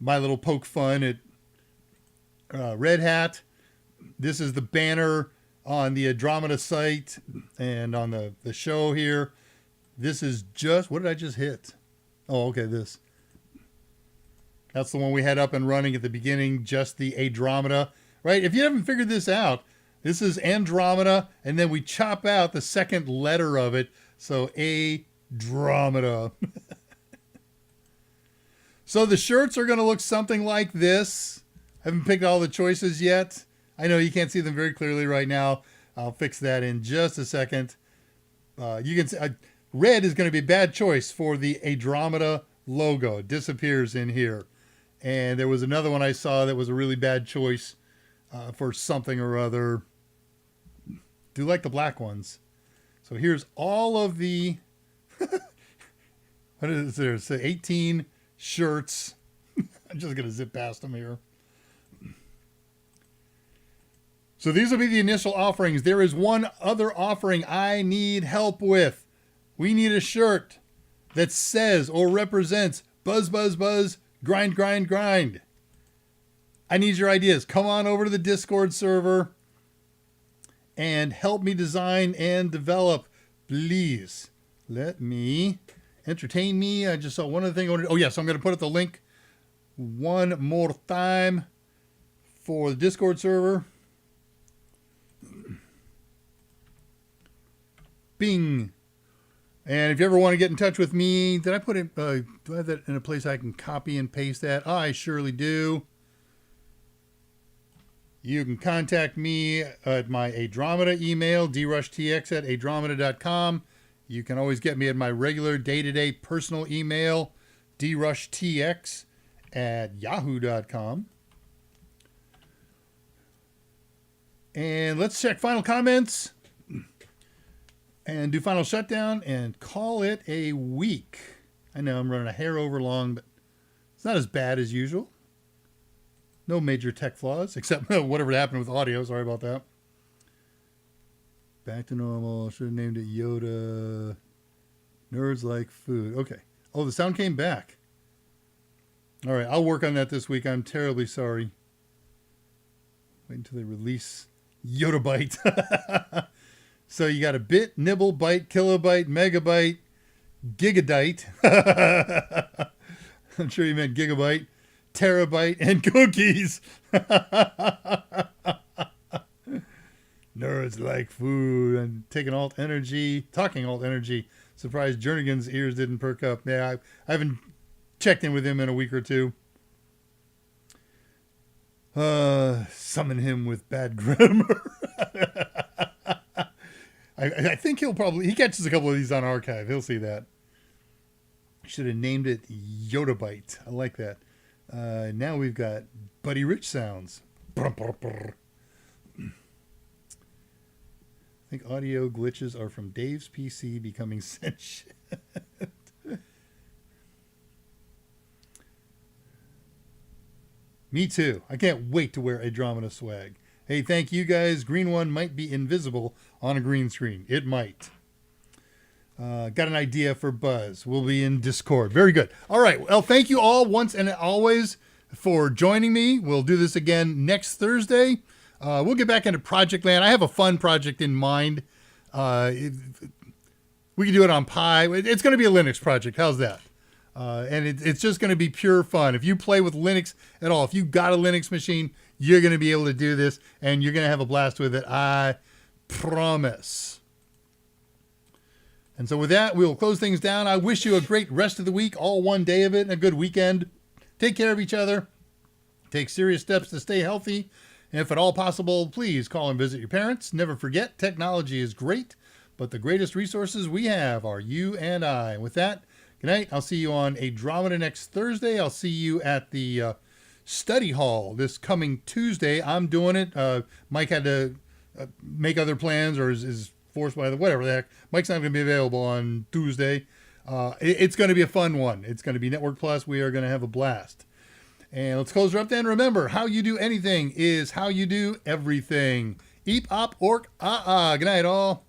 [SPEAKER 1] my little poke fun at Red Hat. This is the banner on the ADRAMADA site and on the show here. This is just, what did I just hit? Oh, okay, this. That's the one we had up and running at the beginning, just the ADRAMADA, right? If you haven't figured this out, this is Andromeda, and then we chop out the second letter of it, so ADRAMADA. So the shirts are going to look something like this. I haven't picked all the choices yet. I know you can't see them very clearly right now. I'll fix that in just a second. You can see, red is going to be a bad choice for the ADRAMADA logo. It disappears in here. And there was another one I saw that was a really bad choice for something or other. Do like the black ones. So here's all of the, what is there? So 18 shirts. I'm just going to zip past them here. So these will be the initial offerings. There is one other offering I need help with. We need a shirt that says or represents buzz, buzz, buzz, grind, grind, grind. I need your ideas. Come on over to the Discord server and help me design and develop. Please let me entertain me. I just saw one other thing. Oh, yes, I'm going to put up the link one more time for the Discord server. Bing. And if you ever want to get in touch with me, did I put it, do I have that in a place I can copy and paste that? I surely do. You can contact me at my ADRAMADA email, drushtx@adramada.com. You can always get me at my regular day-to-day personal email, drushtx@yahoo.com. And let's check final comments and do final shutdown and call it a week. I know I'm running a hair over long, but it's not as bad as usual. No major tech flaws, except whatever happened with audio. Sorry about that. Back to normal. Should have named it Yoda. Nerds like food. Okay. Oh, the sound came back. All right. I'll work on that this week. I'm terribly sorry. Wait until they release Yoda Byte. So you got a bit, nibble, byte, kilobyte, megabyte, gigabyte. I'm sure you meant gigabyte, terabyte, and cookies. Nerds like food and taking alt energy, talking alt energy. Surprised Jernigan's ears didn't perk up. Yeah, I haven't checked in with him in a week or two. Summon him with bad grammar. I think he catches a couple of these on archive. He'll see that. Should have named it Yoda Byte. I like that. Now we've got Buddy Rich sounds. I think audio glitches are from Dave's PC becoming sentient. Me too. I can't wait to wear ADRAMADA swag. Hey, thank you guys. Green one might be invisible on a green screen. It might. Got an idea for Buzz. We'll be in Discord. Very good. All right. Well, thank you all once and always for joining me. We'll do this again next Thursday. We'll get back into Project Land. I have a fun project in mind. We can do it on Pi. It's going to be a Linux project. How's that? And it's just going to be pure fun. If you play with Linux at all, if you got a Linux machine, you're going to be able to do this, and you're going to have a blast with it. I promise. And so with that, we'll close things down. I wish you a great rest of the week, all one day of it, and a good weekend. Take care of each other. Take serious steps to stay healthy. And if at all possible, please call and visit your parents. Never forget, technology is great, but the greatest resources we have are you and I. And with that, good night. I'll see you on ADRAMADA next Thursday. I'll see you at the study hall this coming Tuesday. I'm doing it. Mike had to make other plans, or is forced by whatever the heck. Mike's not going to be available on Tuesday. It's going to be a fun one. It's going to be Network Plus. We are going to have a blast. And let's close her up then. Remember, how you do anything is how you do everything. Eep, op, ork, ah. Good night, all.